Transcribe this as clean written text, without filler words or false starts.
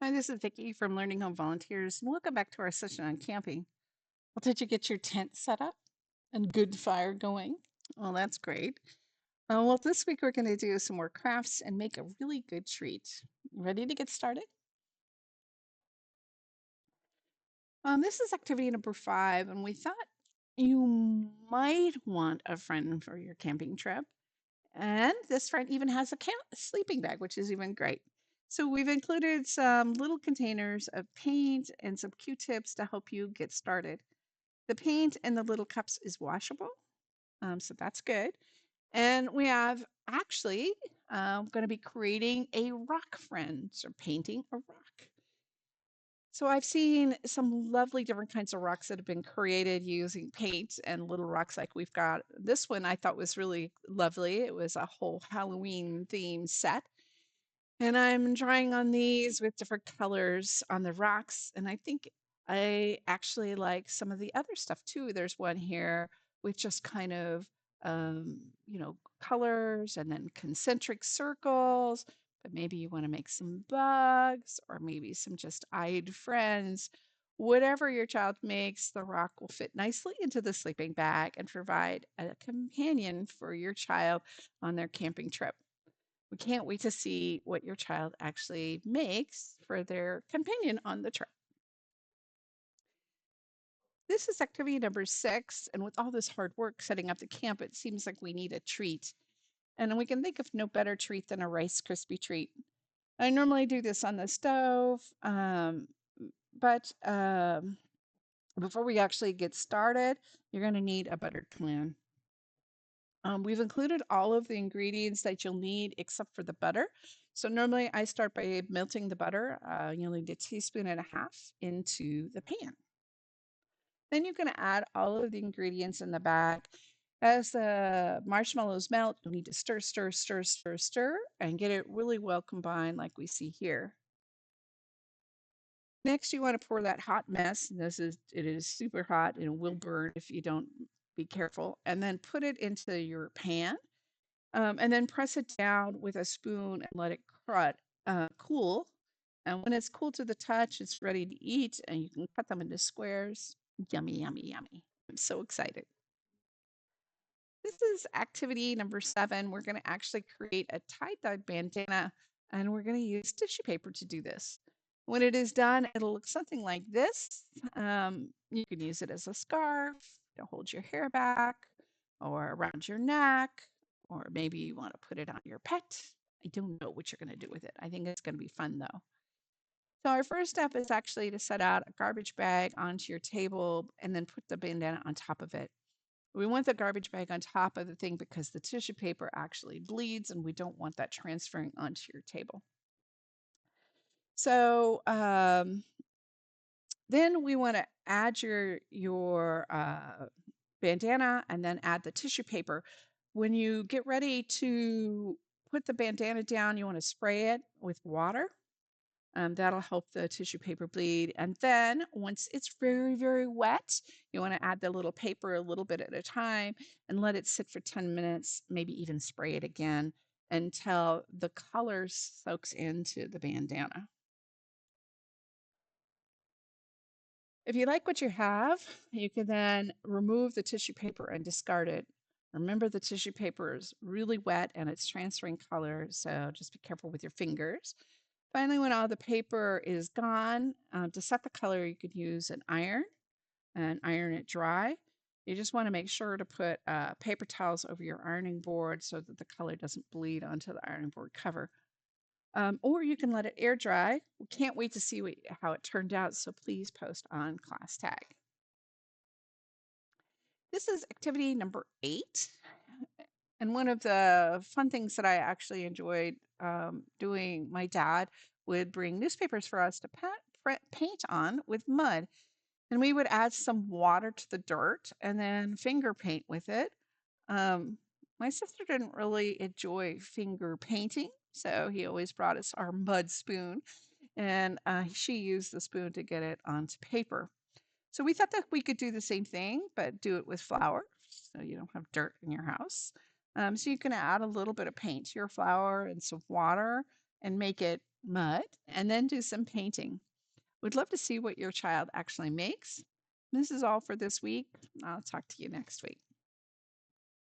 Hi, this is Vicki from Learning Home Volunteers. And welcome back to our session on camping. Well, did you get your tent set up and good fire going? Well, that's great. Well, this week we're going to do some more crafts and make a really good treat. Ready to get started? This is activity number 5, and we thought you might want a friend for your camping trip. And this friend even has a sleeping bag, which is even great. So we've included some little containers of paint and some Q-tips to help you get started. The paint in the little cups is washable, so that's good. And we have actually going to be creating a rock friend, so painting a rock. So I've seen some lovely different kinds of rocks that have been created using paint and little rocks like we've got. This one I thought was really lovely. It was a whole Halloween theme set. And I'm drawing on these with different colors on the rocks. And I think I actually like some of the other stuff too. There's one here with just kind of, colors and then concentric circles. But maybe you want to make some bugs or maybe some just eyed friends. Whatever your child makes, the rock will fit nicely into the sleeping bag and provide a companion for your child on their camping trip. We can't wait to see what your child actually makes for their companion on the trip. This is activity number 6, and with all this hard work setting up the camp, it seems like we need a treat. And we can think of no better treat than a Rice Krispie treat. I normally do this on the stove, but before we actually get started, you're going to need a buttered pan. We've included all of the ingredients that you'll need except for the butter. So normally I start by melting the butter. You'll need a teaspoon and a half into the pan. Then you're going to add all of the ingredients in the bag. As the marshmallows melt, you'll need to stir, stir, stir, stir, stir, and get it really well combined like we see here. Next, you want to pour that hot mess. It is super hot and it will burn if you don't be careful. And then put it into your pan. And then press it down with a spoon and let it cool. And when it's cool to the touch, it's ready to eat, and you can cut them into squares. Yummy, yummy, yummy. I'm so excited. This is activity number 7. We're going to actually create a tie-dye bandana, and we're going to use tissue paper to do this. When it is done, it'll look something like this. You can use it as a scarf to hold your hair back or around your neck, or maybe you want to put it on your pet. I don't know what you're going to do with it. I think it's going to be fun though. So our first step is actually to set out a garbage bag onto your table and then put the bandana on top of it. We want the garbage bag on top of the thing because the tissue paper actually bleeds and we don't want that transferring onto your table. So then we want to add your bandana and then add the tissue paper. When you get ready to put the bandana down, you want to spray it with water. That'll help the tissue paper bleed. And then once it's very, very wet, you want to add the little paper a little bit at a time and let it sit for 10 minutes, maybe even spray it again until the color soaks into the bandana. If you like what you have, you can then remove the tissue paper and discard it. Remember, the tissue paper is really wet and it's transferring color, so just be careful with your fingers. Finally, when all the paper is gone, to set the color, you could use an iron and iron it dry. You just want to make sure to put paper towels over your ironing board so that the color doesn't bleed onto the ironing board cover. Or you can let it air dry. We can't wait to see how it turned out, so please post on Class Tag. This is activity number 8. And one of the fun things that I actually enjoyed doing, my dad would bring newspapers for us to paint on with mud. And we would add some water to the dirt and then finger paint with it. My sister didn't really enjoy finger painting, so he always brought us our mud spoon, and she used the spoon to get it onto paper. So we thought that we could do the same thing, but do it with flour, so you don't have dirt in your house. So you can add a little bit of paint to your flour and some water, and make it mud, and then do some painting. Would love to see what your child actually makes. This is all for this week. I'll talk to you next week.